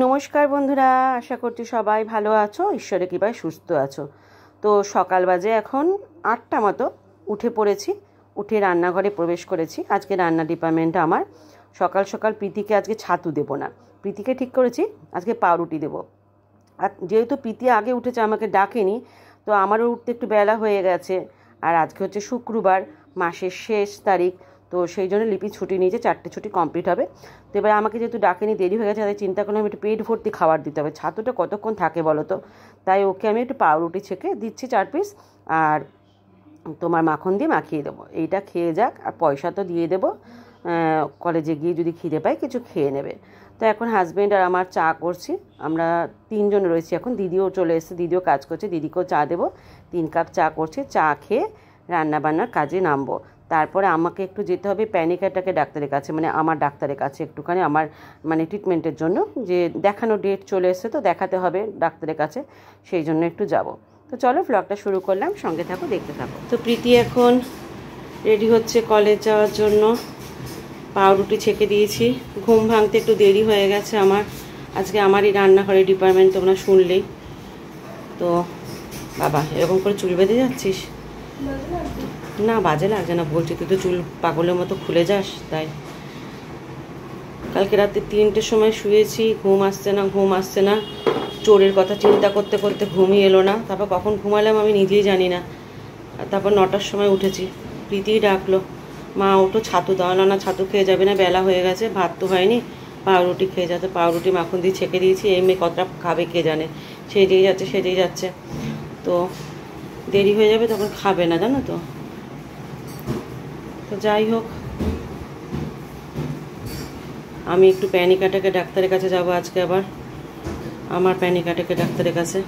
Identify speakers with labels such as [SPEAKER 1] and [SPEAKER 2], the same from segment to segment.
[SPEAKER 1] নমস্কার বন্ধুরা, আশা করছি সবাই ভালো আছো, ঈশ্বরের কৃপায় সুস্থ আছো। তো সকাল বাজে এখন 8টা মতো, উঠে পড়েছি। উঠে রান্নাঘরে প্রবেশ করেছি। আজকে রান্না ডিপার্টমেন্ট আমার। সকাল সকাল প্রীতিকে আজকে ছাতু দেবো না, প্রীতিকে ঠিক করেছি আজকে পাউরুটি দেবো। আর যেহেতু প্রীতি আগে উঠেছে, আমাকে ডাকেনি, তো আমারও উঠতে একটু বেলা হয়ে গেছে। আর আজকে হচ্ছে শুক্রবার, মাসের শেষ তারিখ, তো সেই জন্য লিপি ছুটি নিয়েছে, 4টে ছুটি কমপ্লিট হবে। তো এবার আমাকে যেহেতু ডাকেনি, দেরি হয়ে গেছে, তাই চিন্তা করলাম একটু পেট ভর্তি খাবার দিতে হবে। ছাতুটা কতক্ষণ থাকে বলো তো, তাই ওকে আমি একটু পাউরুটি ছেঁকে দিচ্ছি 4 পিস, আর তোমার মাখন দিয়ে মাখিয়ে দেবো। এইটা খেয়ে যাক, আর পয়সা তো দিয়ে দেবো, কলেজে গিয়ে যদি খিদে পাই কিছু খেয়ে নেবে। তো এখন হাজব্যান্ড আর আমার চা করছি, আমরা 3 জন রয়েছি এখন। দিদিও চলে এসেছে, দিদিও কাজ করছে, দিদিকেও চা দেবো। 3 কাপ চা করছে, চা খেয়ে রান্নাবান্নার কাজে নামবো। তারপরে আমাকে একটু যেতে হবে প্যানিকাটাকে ডাক্তারের কাছে, মানে আমার ডাক্তারের কাছে একটুখানি, আমার মানে ট্রিটমেন্টের জন্য, যে দেখানো ডেট চলে এসেছে, তো দেখাতে হবে ডাক্তারের কাছে, সেই জন্য একটু যাব। তো চলো ব্লগটা শুরু করলাম, সঙ্গে থাকো, দেখতে থাকো। তো প্রীতি এখন রেডি হচ্ছে কলেজ যাওয়ার জন্য। পাউরুটি ছেঁকে দিয়েছি। ঘুম ভাঙতে একটু দেরি হয়ে গেছে আমার। আজকে আমারই রান্নাঘরের ডিপার্টমেন্ট, তোমরা শুনলেই তো। বাবা, এরকম করে চুল বেঁধে যাচ্ছিস? না, বাজে লাগছে না, বলছি তুই তো চুল পাগলের মতো খুলে যাস, তাই। কালকে রাতে 3টের সময় শুয়েছি, ঘুম আসছে না। চোরের কথা চিন্তা করতে করতে ঘুমই এলো না। তারপর কখন ঘুমালাম আমি নিজেই জানি না। তারপর 9টার সময় উঠেছি, প্রীতিই ডাকলো, মা ওঠো, ছাতু দাও। না, ছাতু খেয়ে যাবে না, বেলা হয়ে গেছে, ভাত তো হয়নি, পাউরুটি খেয়ে যাতে। পাউরুটি মাখন দিয়ে ছেঁকে দিয়েছি, এই মেয়ে কতটা খাবে কে জানে, সেজেই যাচ্ছে। তো দেরি হয়ে যাবে, তখন খাবে না, জানো তো। তো যাই হোক, আমি একটু প্যানিকাটাকে ডাক্তারের কাছে যাব আজকে আবার। আমার প্যানিকাটাকে ডাক্তারের কাছে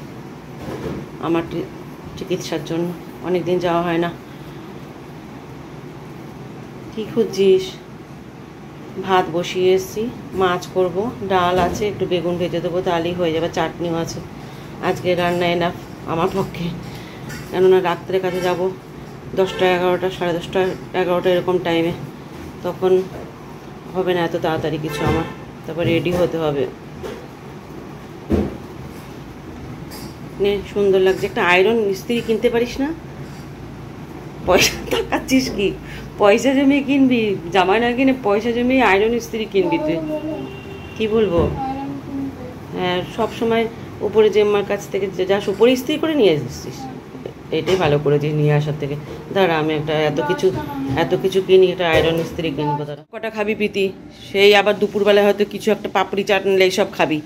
[SPEAKER 1] আমার চিকিৎসার জন্য অনেক দিন যাওয়া হয় না। কি খুঁজছিস? ভাত বসিয়ে এসেছি, মাছ করব, ডাল আছে, একটু বেগুন ভেজে দেবো, তাহলেই হয়ে যাবে। চাটনিও আছে। আজকে রান্না এনাফ আমার পক্ষে, কেননা ডাক্তারের কাছে যাব 10টা 11টা, 10:30 11টা এরকম টাইমে, তখন হবে না এত তাড়াতাড়ি কিছু আমার। তারপর রেডি হতে হবে। নে, সুন্দর লাগছে। একটা আয়রন ইস্ত্রি কিনতে পারিস না? পয়সা তাকাচ্ছিস কি? পয়সা জমিয়ে কিনবি, জামা না কিনে পয়সা জমিয়ে আয়রন ইস্ত্রি কিনবি তুই? কি বলবো, হ্যাঁ, সবসময় উপরে জেম্মার কাছ থেকে যাস, উপরে ইস্ত্রি করে নিয়ে আসছিস, এটাই ভালো করেছিস নিয়ে আসার থেকে। দাঁড়া, আমি একটা এত কিছু কিনি, একটা আয়রন ইস্ত্রি কিনবো। দাঁড়া। কটা খাবি প্রীতি? সেই আবার দুপুরবেলায় হয়তো কিছু একটা পাপড়ি চাট নিলে এইসব খাবি,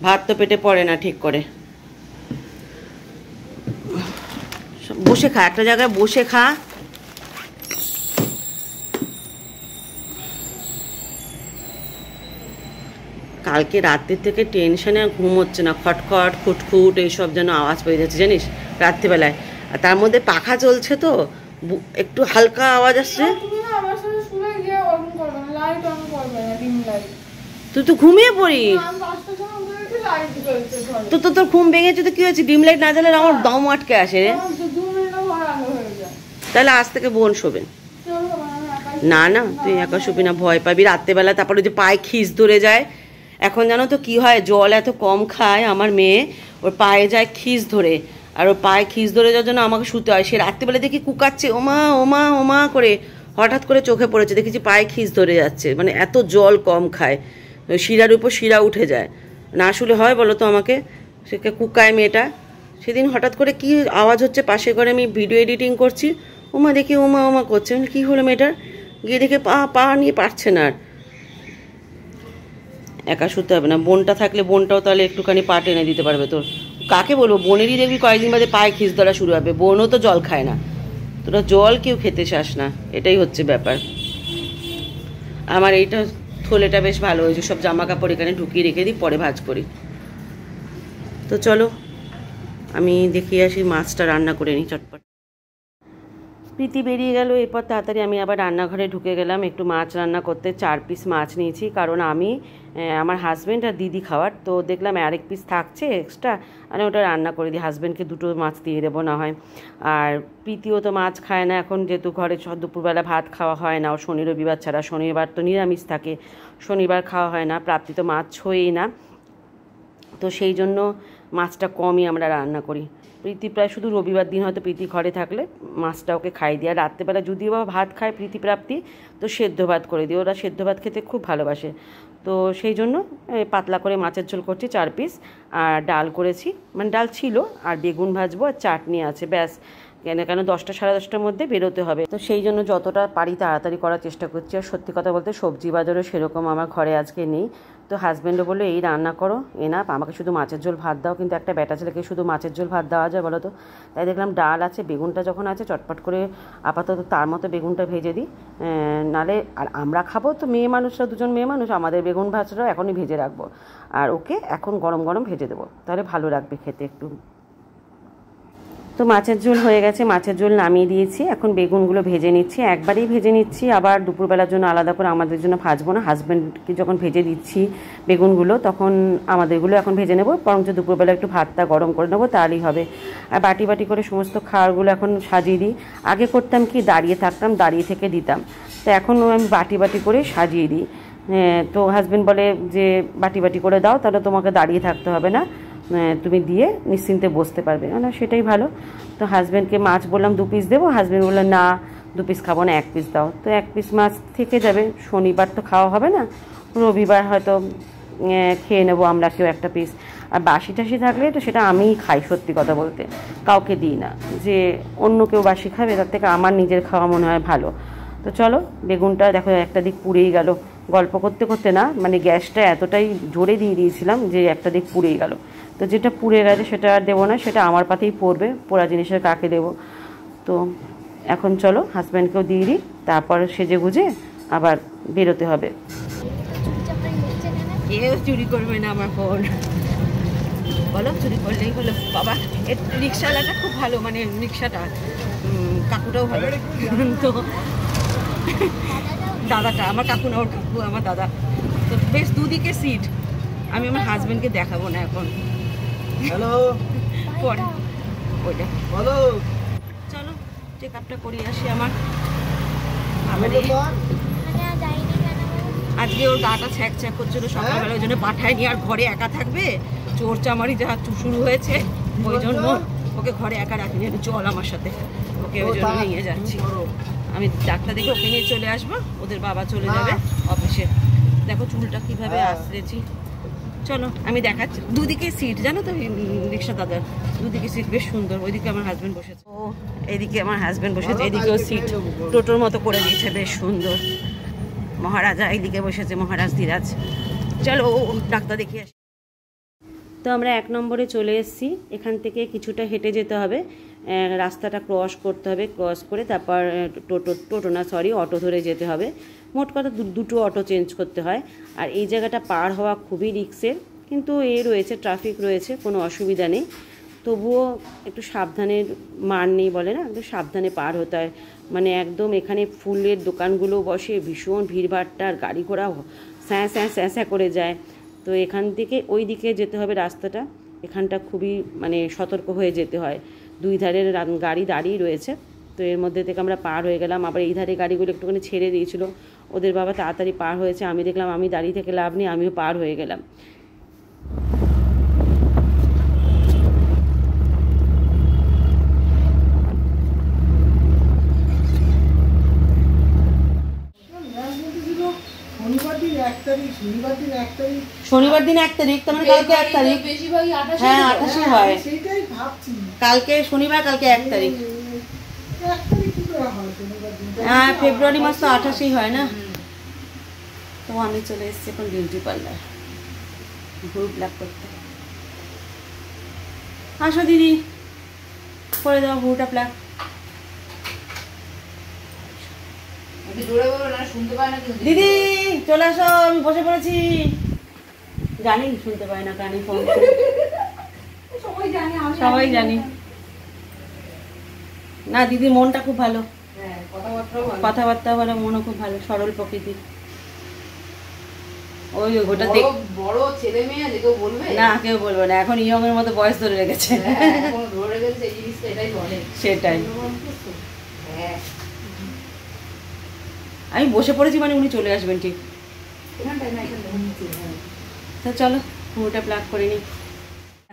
[SPEAKER 1] ভাত তো পেটে পড়ে না ঠিক করে। বসে খা, একটা জায়গায় বসে খা। কালকে রাতের থেকে টেনশনে ঘুম হচ্ছে না, খটখট খুটখুট এইসব যেন আওয়াজ পেয়ে যাচ্ছে, জানিস, রাত্রিবেলায়। আর তার মধ্যে পাখা চলছে, তো একটু হালকা আওয়াজ আসছে। তুই তো ঘুমিয়ে পড়িস, তো তোর ঘুম ভেঙেছে তো কি হয়েছে? ডিম লাইট না জ্বালালে আমার দম আটকে আসে রে। তাহলে আজ থেকে বোন শোবেন। না, তুই একা শুবি না, ভয় পাবি রাত্রেবেলা। তারপরে যে পায়ে খিস ধরে যায়। এখন জানো তো কি হয়, জল এত কম খায় আমার মেয়ে, ওর পায়ে যায় খিস ধরে। আর ওর পায়ে খিস ধরে যাওয়ার জন্য আমাকে শুতে হয়। সে রাত্রিবেলা দেখি কুকাচ্ছে, ওমা ওমা ওমা করে, হঠাৎ করে চোখে পড়েছে, দেখেছি পায়ে খিস ধরে যাচ্ছে, মানে এত জল কম খায়, শিরার উপর শিরা উঠে যায়। না শুলে হয় বলো তো আমাকে? সে কুকায় মেয়েটা। সেদিন হঠাৎ করে কি আওয়াজ হচ্ছে পাশে ঘরে, আমি ভিডিও এডিটিং করছি, ওমা দেখি ওমা ওমা করছে, মানে কী হলো মেয়েটার? গিয়ে দেখে পা নিয়ে পারছে না। আর একা শুতে হবে না, বোনটা থাকলে বোনটাও তাহলে একটুখানি পা টেনে দিতে পারবে তোর। কাকে বলবো, বোনেরই দেখবি কয়েকদিন বাদে পায়ে খিস ধরা শুরু হবে। বোনও তো জল খায় না, তোরা জল কেউ খেতে চাস না, এটাই হচ্ছে ব্যাপার। আমার এইটা থলেটা বেশ ভালো হয়েছে, সব জামা কাপড় এখানে ঢুকিয়ে রেখে দিই, পরে ভাঁজ করি। তো চলো আমি দেখিয়ে আসি, মাছটা রান্না করে নিই চটপট। প্রীতি বেরিয়ে গেল, এরপর তাড়াতাড়ি আমি আবার রান্নাঘরে ঢুকে গেলাম একটু মাছ রান্না করতে। 4 পিস মাছ নিয়েছি, কারণ আমি, আমার হাজব্যান্ড আর দিদি খাওয়ার, তো দেখলাম আরেক পিস থাকছে এক্সট্রা, আমি ওটা রান্না করে দিই। হাজব্যান্ডকে 2টো মাছ দিয়ে দেবো না হয়। আর প্রীতিও তো মাছ খায় না এখন, যেহেতু ঘরে দুপুরবেলা ভাত খাওয়া হয় না, ও শনি রবিবার ছাড়া, শনিবার তো নিরামিষ থাকে, শনিবার খাওয়া হয় না। প্রাপ্তি তো মাছ ছোঁয়েই না, তো সেই জন্য মাছটা কমই আমরা রান্না করি। প্রীতি প্রায় শুধু রবিবার দিন হয়তো প্রীতি ঘরে থাকলে মাছটা ওকে খাই দিই। আর রাত্রেবেলা যদিও বা ভাত খায় প্রীতি প্রাপ্তি, তো সেদ্ধ ভাত করে দিই, ওরা সেদ্ধ ভাত খেতে খুব ভালোবাসে। তো সেই জন্য পাতলা করে মাছের ঝোল করছি 4 পিস, আর ডাল করেছি, মানে ডাল ছিল, আর বেগুন ভাজবো, আর চাটনি আছে, ব্যাস। কেন 10টা সাড়ে 10টার মধ্যে বেরোতে হবে, তো সেই জন্য যতটা পারি তাড়াতাড়ি করার চেষ্টা করছি। আর সত্যি কথা বলতে সবজি বাজারও সেরকম আমার ঘরে আজকে নেই। তো হাজব্যান্ডও বললো এই রান্না করো, এনাফ, আমাকে শুধু মাছের ঝোল ভাত দাও। কিন্তু একটা বেটা ছেলেকে শুধু মাছের ঝোল ভাত দেওয়া যায় বলো তো? তাই দেখলাম ডাল আছে, বেগুনটা যখন আছে চটপট করে আপাতত তার মতো বেগুনটা ভেজে দিই, নালে আর আমরা খাবো তো মেয়ে মানুষরা, 2জন মেয়ে মানুষ, আমাদের বেগুন ভাজটাও এখনই ভেজে রাখবো, আর ওকে এখন গরম গরম ভেজে দেবো, তাহলে ভালো লাগবে খেতে একটু। তো মাছের ঝোল হয়ে গেছে, মাছের ঝোল নামিয়ে দিয়েছি, এখন বেগুনগুলো ভেজে নিচ্ছি, একবারেই ভেজে নিচ্ছি, আবার দুপুরবেলার জন্য আলাদা করে আমাদের জন্য ভাজবো না। হাজব্যান্ডকে যখন ভেজে দিচ্ছি বেগুনগুলো, তখন আমাদেরগুলো এখন ভেজে নেবো, বরঞ্চ দুপুরবেলা একটু ভাতটা গরম করে নেবো, তাহলেই হবে। আর বাটি বাটি করে সমস্ত খাবারগুলো এখন সাজিয়ে দিই। আগে করতাম কি, দাঁড়িয়ে থাকতাম, দাঁড়িয়ে থেকে দিতাম, তো এখন আমি বাটি বাটি করে সাজিয়ে দিই। তো হাজব্যান্ড বলে যে বাটি বাটি করে দাও, তাহলে তোমাকে দাঁড়িয়ে থাকতে হবে না, তুমি দিয়ে নিশ্চিন্তে বসতে পারবে, না সেটাই ভালো। তো হাজব্যান্ডকে মাছ বললাম 2 পিস দেবো, হাজব্যান্ড বললো না 2 পিস খাবো না, 1 পিস দাও। তো 1 পিস মাছ থেকে যাবে, শনিবার তো খাওয়া হবে না, রবিবার হয়তো খেয়ে নেবো আমরা কেউ একটা পিস। আর বাসি টাসি থাকলে তো সেটা আমিই খাই, সত্যি কথা বলতে কাউকে দিই না, যে অন্য কেউ বাসি খাবে তার থেকে আমার নিজের খাওয়া মনে হয় ভালো। তো চলো, বেগুনটা দেখো একটা দিক পুড়েই গেল, গল্প করতে করতে না, মানে গ্যাসটা এতটাই জোরে দিয়ে দিয়েছিলাম যে একটা দিক পুড়েই গেল। তো যেটা পুড়ে গেছে সেটা আর দেবো না, সেটা আমার পাতেই পড়বে, পোড়া জিনিসের কাকে দেবো। তো এখন চলো হাজব্যান্ডকেও দিয়ে দিই, তারপর সেজে গুজে আবার বেরোতে হবে। কেউ চুরি করবে না আমার ফোন, বলো চুরি করলেই হলো। বাবা এর রিক্সাওয়ালাটা খুব ভালো, মানে রিক্সাটা কাকুটাও ভালো। তো দাদাটা আমার কাকু না, ওর কাকু আমার দাদা। তো বেশ দুদিকে সিট, আমি আমার হাজব্যান্ডকে দেখাবো না এখন, হ্যালো পরে ওইটা বলো। চলো চেক আপটা করিয়ে আসি। আমার আজকে ওর গাটা ছ্যাক ছ্যাক করছিল সকালবেলা, ওই জন্য পাঠায়নি, আর ঘরে একা থাকবে, চোর চামারি যা শুরু হয়েছে, ওই জন্য ওকে ঘরে একা রাখিনি। চল আমার সাথে, ওকে ওই জন্য নিয়ে যাচ্ছি। আমি ডাক্তার দেখে ওকে নিয়ে চলে আসবো, ওদের বাবা চলে যাবে অফিসে। দেখো চুলটা কিভাবে আসতেছি, চলো আমি দেখাচ্ছি। দুদিকে সিট জানো তো রিক্সা দাদার, দুদিকে সিট বেশ সুন্দর। ওইদিকে আমার হাজব্যান্ড বসেছে, ও এদিকে আমার হাজব্যান্ড বসেছে, এদিকেও সিট টোটোর মতো করে দিয়েছে, বেশ সুন্দর। মহারাজা এইদিকে বসেছে, মহারাজ ধীরাজ। চলো ডাক্তার দেখিয়ে আসি। তো আমরা 1 নম্বরে চলে এসেছি, এখান থেকে কিছুটা হেঁটে যেতে হবে, রাস্তাটা ক্রস করতে হবে, ক্রস করে তারপর অটো ধরে যেতে হবে। মোট কথা 2টো অটো চেঞ্জ করতে হয়। আর এই জায়গাটা পার হওয়া খুবই রিস্কের, কিন্তু রয়েছে ট্রাফিক রয়েছে, কোনো অসুবিধা নেই, তবুও একটু সাবধানের মান নেই বলে না, একটু সাবধানে পার হতে হয়। মানে একদম এখানে ফুলের দোকানগুলো বসে, ভীষণ ভিড়ভাড়টা, আর গাড়ি ঘোড়া স্যাঁ স্যাঁ স্যাঁ স্যাঁ করে যায়। তো এখান থেকে ওই দিকে যেতে হবে রাস্তাটা, এখানটা খুবই মানে সতর্ক হয়ে যেতে হয়, 2 ধারের গাড়ি দাঁড়িয়ে রয়েছে। তো এর মধ্যে থেকে আমরা পার হয়ে গেলাম। আবার এই ধারে গাড়িগুলো একটুখানি ছেড়ে দিয়েছিল, ওদের বাবা তাড়াতাড়ি পার হয়েছে, আমি দেখলাম আমি দাঁড়িয়ে থেকে লাভ নেই, আমিও পার হয়ে গেলাম। শনিবার দিন 1 তারিখ, তার মানে কালকে 1 তারিখ। হ্যাঁ 28 হয়, কালকে শনিবার, কালকে 1 তারিখ। হ্যাঁ ফেব্রুয়ারি মাস তো 28 হয় না। তো আমি চলে এসেছি এখন বিউটি পার্লার, ভুরু প্লাক করতে। আসো দিদি, করে দাও ভুরুটা প্লাক। দিদি চলে আসো, আমি বসে পড়েছি। জানি শুনতে পাই না, কানে ফোন, সবাই জানি না। দিদির মনটা খুব ভালো, কথাবার্তা ভালো, মনও খুব ভালো, সরল প্রকৃতির। ওই ওটা দেখ, বড় ছেলে মেয়ে কেউ বলবে না, কেউ বলবে না, এখন ইয়ং এর মতো বয়স ধরে রেখেছে, সেটাই। আমি বসে পড়েছি মানে উনি চলে আসবেন ঠিক। তা চলো পুরোটা প্লাগ করে নিই।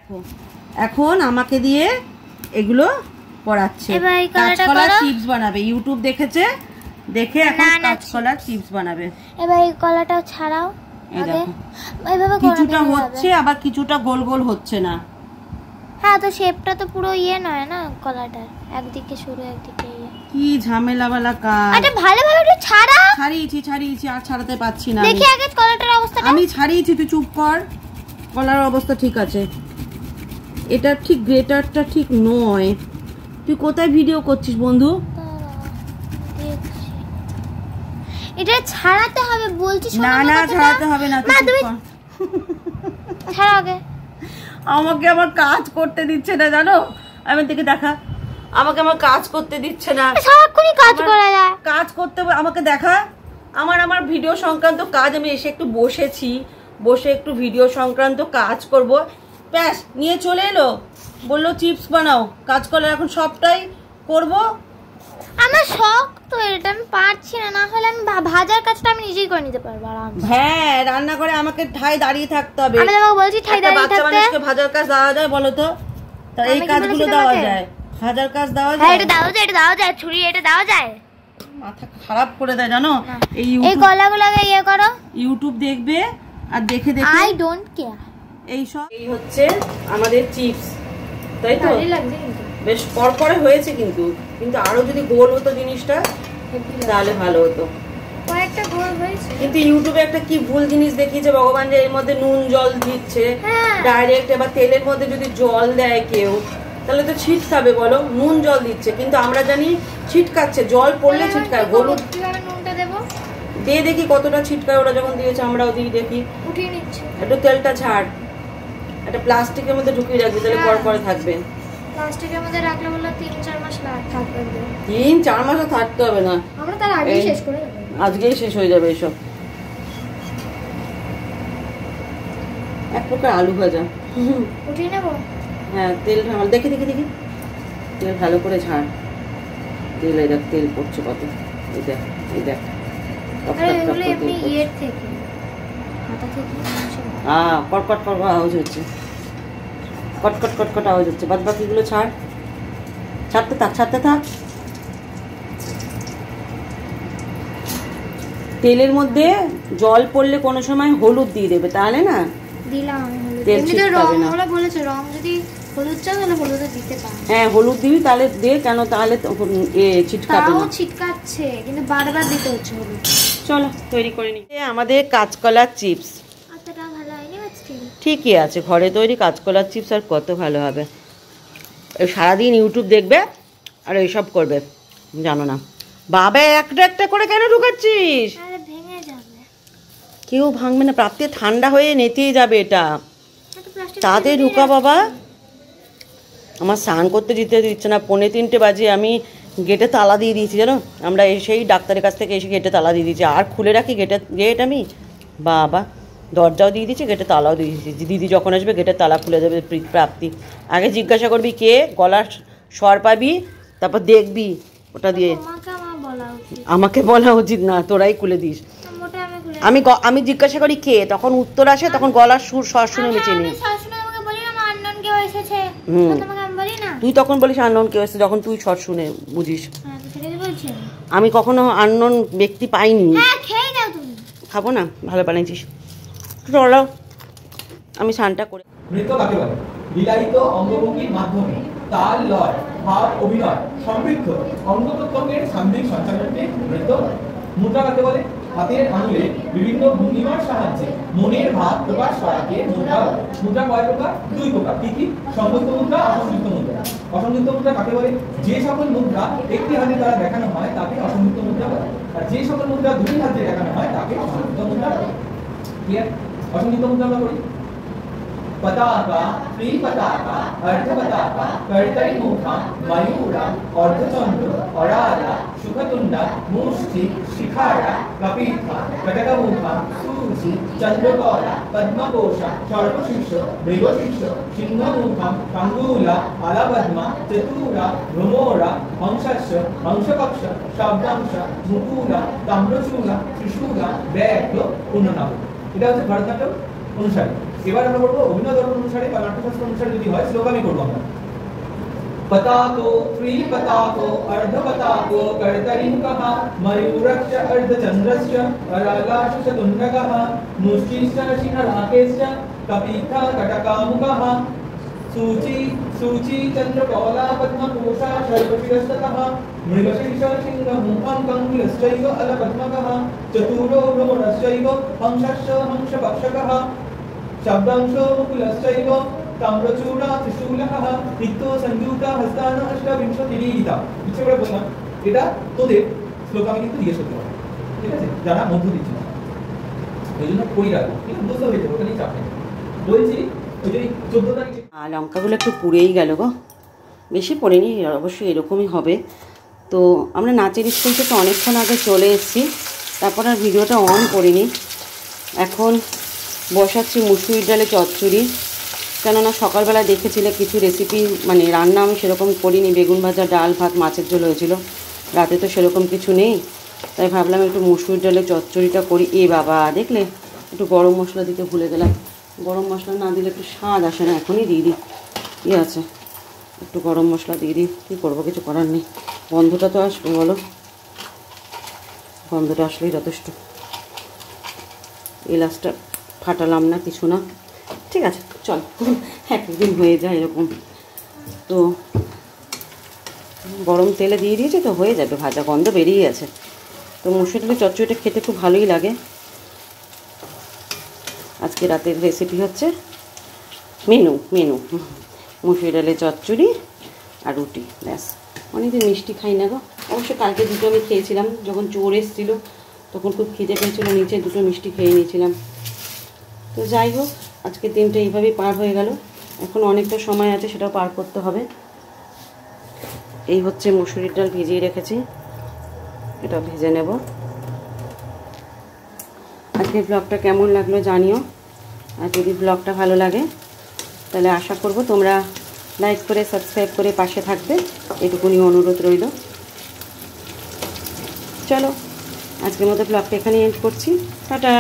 [SPEAKER 1] দেখো এখন আমাকে দিয়ে এগুলো করাচ্ছে, কাঁচকলার চিপস বানাবে। ইউটিউব দেখেছে, দেখে এখন কাঁচকলার চিপস বানাবে।
[SPEAKER 2] এবার এই কলাটাও ছাড়াও,
[SPEAKER 1] এই দেখো কিছুটা হচ্ছে আবার কিছুটা গোল গোল হচ্ছে না।
[SPEAKER 2] হ্যাঁ, তো শেপটা তো পুরো ইয়ে নয় না কলাটার, একদিকে সরু একদিকে ইয়ে।
[SPEAKER 1] কি ঝামেলাওয়ালা কাজ।
[SPEAKER 2] আচ্ছা ভালোভাবে একটু ছাড়া।
[SPEAKER 1] ছাড়িয়েছি আর ছাড়াতে পারছি না।
[SPEAKER 2] দেখি আগে কলাটার অবস্থাটা।
[SPEAKER 1] আমি ছাড়িয়েছি, তুই চুপ কর। কলার অবস্থা ঠিক আছে, এটা ঠিক গ্রেটারটা ঠিক নয়। তুই কোথায় ভিডিও করছিস বন্ধু?
[SPEAKER 2] এটা ছাড়াতে হবে বলছি।
[SPEAKER 1] না না ছাড়াতে হবে না, তুই
[SPEAKER 2] ছাড়া আগে।
[SPEAKER 1] আমাকে আমার কাজ করতে দিচ্ছে না জানো, আমি থেকে দেখা, আমাকে আমার কাজ করতে দিচ্ছে না।
[SPEAKER 2] সারাক্ষণই কাজ করা যায়,
[SPEAKER 1] কাজ করতে আমাকে দেখা। আমার ভিডিও সংক্রান্ত কাজ, আমি এসে একটু বসে একটু ভিডিও সংক্রান্ত কাজ করব, ব্যাস নিয়ে চলে এলো, বললো চিপস বানাও। কাজ করলে এখন সবটাই করব।
[SPEAKER 2] আমার শখ তো এটা, আমি পারছি না, না হলে আমি ভাজার কাজটা আমি নিজেই করে নিতে পারবো আরামসে।
[SPEAKER 1] হ্যাঁ, রান্না করে আমাকে ঠাই দাঁড়িয়ে থাকতে হবে।
[SPEAKER 2] আমি তোমাকে বলছি ঠাই দাঁড়িয়ে থাকতে।
[SPEAKER 1] বাচ্চা মানুষকে ভাজার কাজ দেওয়া যায় বলো তো? তা এই কাজগুলো দেওয়া যায়, ভাজার কাজ দেওয়া যায়।
[SPEAKER 2] হ্যাঁ, এটা দেওয়া যায়, ছুরি এটা দেওয়া যায়।
[SPEAKER 1] মাথা খারাপ করে দেয় জানো।
[SPEAKER 2] এই কলাগুলোকে ইয়ে করো,
[SPEAKER 1] ইউটিউব দেখবে আর দেখে
[SPEAKER 2] আই ডোন্ট কেয়ার।
[SPEAKER 1] এই হচ্ছে আমাদের চিপস, তাই তো? বেশ করকরে হয়েছে, কিন্তু আরো যদি গোল হতো জিনিসটা তাহলে ভালো হতো।
[SPEAKER 2] কয়েকটা গোল হয়েছে,
[SPEAKER 1] কিন্তু ইউটিউবে একটা কি ভুল জিনিস দেখিয়েছে ভগবান, যে এর মধ্যে নুন জল দিচ্ছে ডাইরেক্ট। এবার তেলের মধ্যে যদি জল দেয় কেউ তাহলে তো ছিটকাবে বলো, নুন জল দিচ্ছে, কিন্তু আমরা জানি ছিটকাচ্ছে, জল পড়লে ছিটকায়। হলুদ
[SPEAKER 2] নুনটা দেবো,
[SPEAKER 1] দিয়ে দেখি কতটা ছিটকায়। ওরা যখন দিয়েছে আমরাও দিই, দেখি।
[SPEAKER 2] উঠিয়ে নিচ্ছে।
[SPEAKER 1] একটু তেলটা ছাড়, একটা প্লাস্টিকের মধ্যে ঢুকিয়ে রাখবি, তাহলে করকরে থাকবে।
[SPEAKER 2] প্লাস্টিকের মধ্যে রাখলে বললো 3-4 মাস থাকবে।
[SPEAKER 1] 3-4 মাসও থাকতে হবে না,
[SPEAKER 2] আমরা তার আগেই শেষ করে দেব।
[SPEAKER 1] আজকেই শেষ হয়ে যাবে এসব। এক প্রকার আলু ভাজা।
[SPEAKER 2] উঠিয়ে নেবো।
[SPEAKER 1] হ্যাঁ, তেল ঢাল, দেখি তেল ভালো করে ছাড়। তেল, এই দেখ তেল পড়ছে কত, এই দেখ কটকট আওয়াজ হচ্ছে, কটকট আওয়াজ হচ্ছে। বাদ বাকিগুলো ছাড়তে থাক। তেলের মধ্যে জল পড়লে কোনো সময় হলুদ দিয়ে দেবে, তাহলে না
[SPEAKER 2] দিলাম
[SPEAKER 1] তেল ছিটকাবে না।
[SPEAKER 2] ওরা বলেছে রং যদি হলুদ চাও তাহলে হলুদ দিতে পারো।
[SPEAKER 1] হ্যাঁ, হলুদ দিবি, তাহলে দে, কেন তাহলে ছিটকাবে না।
[SPEAKER 2] তাও ছিটকাচ্ছে, কিন্তু বারবার দিতে হচ্ছে হলুদ।
[SPEAKER 1] চলো তৈরি করে নি আমাদের কাঁচকলার চিপস।
[SPEAKER 2] আচ্ছা, ভালো হয়নি আজকে? ঠিকই
[SPEAKER 1] আছে, ঘরে তৈরি কাঁচকলার চিপস আর কত ভালো হবে। সারাদিন ইউটিউব দেখবে আর এইসব করবে, জানো না। বাবা একটা করে কেন ঢুকাচ্ছিস?
[SPEAKER 2] ভেঙে যাবে।
[SPEAKER 1] কেউ ভাঙবে না, প্রাপ্তি ঠান্ডা হয়ে নেতেই যাবে এটা। তাতে ঢুকা বাবা। আমার স্নান করতে দিচ্ছে না, 2:45 বাজে। আমি গেটে তালা দিয়ে দিয়েছি জানো, আমরা এসেই ডাক্তারের কাছ থেকে এসে গেটে তালা দিয়ে দিয়েছি। আর খুলে রাখি গেট আমি? বাবা, দরজাও দিয়ে দিয়েছি, গেটে তালাও দিয়ে দিয়েছি। দিদি যখন আসবে গেটে তালা খুলে দেবে প্রাপ্তি। আগে জিজ্ঞাসা করবি কে, গলার স্বর পাবি, তারপর দেখবি ওটা দিয়ে। আমাকে বলা উচিত না, তোরাই খুলে দিস। আমি জিজ্ঞাসা করি কে, তখন উত্তর আসে, তখন গলার স্বর শুনে আমি চিনি। তুই তখন বলিস আননোন কেউ এসেছে, যখন তুই স্বর শুনে বুঝিস। আমি কখনো আননোন ব্যক্তি পাইনি। খাবো না, ভালো বানিয়েছিস। চলো আমি স্নানটা করে।
[SPEAKER 3] নৃত্য কাকে বলে? লীলায়িত অঙ্গভঙ্গির মাধ্যমে তাল, লয়, ভাব, অভিনয় সমৃদ্ধ অঙ্গ-প্রত্যঙ্গের সান্নিধ্য সঞ্চালনকে নৃত্য বলে। মুদ্রা কাকে বলে? হাতের আঙুলে বিভিন্ন ভঙ্গিমার সাহায্যে মনের ভাব প্রকাশ করাকে মুদ্রা বলে। মুদ্রা কয় প্রকার? 2 প্রকার। কি? সংযুক্ত মুদ্রা, অসংযুক্ত মুদ্রা। অসংযুক্ত মুদ্রা কাকে বলে? যে সকল মুদ্রা একটি হাতে দ্বারা দেখানো হয় তাকে অসংযুক্ত মুদ্রা বলে, আর যে সকল মুদ্রা 2 হাতে দেখানো হয় তাকে সংযুক্ত মুদ্রা বলে। ক্লিয়ার? অসংযুক্ত মুদ্রা আমরা করি पताका, श्री पताका, अर्ध पताका, कर्तरी मुखा, मयूरा, अर्धचंद्र, अराला, सुखतुंडा, मुष्टि, शिखारा, कपीठा, कटकमुखा, सूर्यि, चंद्रकौला, पद्मकोशा, सर्पशीर्ष, मृगशीर्ष, सिंहमुखा, कंगूला, आलापद्मा, चतुरा, भ्रमोरा, हंसस्य, हंसकक्ष, शब्दांश, मुकुला, ताम्रचूला, त्रिशूला, बैघ्य, पूर्णनाभ। এটা হচ্ছে ভরতনাট্যম অনুসারে। এবার আমরা করব অভিনয় ধর্ম অনুসারে বা নাট্যশাস্ত্র অনুসারে যদি হয় শ্লোক আমি করব আমরা। पताको त्रिपताको अर्धपताको कर्तरिमुखः मयूरश्च अर्धचन्द्रश्च करालाशुचतुण्डकः मुष्टिश्च शिखराकेश्च कपित्थः कटकामुखः सूची चन्द्रकौला पद्मकोशा शर्वशिरस्ततः मृगशीर्ष सिंहमुखं कङ्कुलश्चैव अलपद्मकः चतुरो भ्रमणश्चैव हंसश्च हंसपक्षकः शब्दांशो मुकुलश्चैव ताम्रचूड़ा त्रिशूलः नित्यो संयुक्ता हस्तान अष्टाविंशतिरीता। ইচ্ছে করে বললাম এটা তোদের শ্লোক আমি কিন্তু জিজ্ঞেস করতে পারবো, ঠিক আছে, যারা মধ্য দিচ্ছে ওই জন্য কই রাখবো, ঠিক আছে, বুঝতে হয়েছে, ওটা নিয়ে চাপ নেই। বলছি ওই যে 14 তারিখে
[SPEAKER 1] লঙ্কাগুলো একটু পুড়েই গেল গো, বেশি পড়েনি, অবশ্যই এরকমই হবে। তো আমরা নাচের স্কুল থেকে অনেকক্ষণ আগে চলে এসেছি, তারপর আর ভিডিওটা অন করিনি। এখন বসাচ্ছি মুসুরির ডালে চচ্চড়ি, কেননা সকালবেলা দেখেছিলে কিছু রেসিপি মানে রান্না আমি সেরকম করিনি, বেগুন ভাজা, ডাল, ভাত, মাছের ঝোল হয়েছিল, রাতে তো সেরকম কিছু নেই, তাই ভাবলাম একটু মুসুরির ডালে চচ্চড়িটা করি। এ বাবা, দেখলে একটু গরম মশলা দিতে ভুলে গেলাম, গরম মশলা না দিলে একটু স্বাদ আসে না, এখনই দিয়ে দিই, কী আছে, একটু গরম মশলা দিয়ে দিই, কী করবো, কিছু করার নেই, গন্ধটা তো আসবে, বলো, গন্ধটা আসলেই যথেষ্ট। এলাচটা ফাটালাম না, কিছু না, ঠিক আছে, চল, একদিন হয়ে যায় এরকম। তো গরম তেলে দিয়ে দিয়েছে তো হয়ে যাবে ভাজা, গন্ধ বেরিয়ে গেছে। তো মুসুর ডালের চচ্চড়িটা খেতে খুব ভালোই লাগে। আজকে রাতের রেসিপি হচ্ছে মেনু মুসুর ডালের চচ্চড়ি আর রুটি, ব্যাস। অনেকদিন মিষ্টি খাই না গো, অবশ্য কালকে দুটো আমি খেয়েছিলাম, যখন চোর এসেছিলো তখন খুব খিদে পেয়েছিলো, নিচে দুটো মিষ্টি খেয়ে নিয়েছিলাম। তো যাই হোক, আজকের দিনটা এইভাবেই পার হয়ে গেল, এখন অনেকটা সময় আছে, সেটাও পার করতে হবে। এই হচ্ছে মুসুরির ডাল ভিজিয়ে রেখেছি, এটা ভেজে নেব। আজকের ব্লগটা কেমন লাগলো জানিও, আর যদি ব্লগটা ভালো লাগে তাহলে আশা করব তোমরা লাইক করে সাবস্ক্রাইব করে পাশে থাকবে, এটুকুনি অনুরোধ রইল। চলো, আজকের মতো ব্লগটা এখানে এন্ড করছি, টাটা।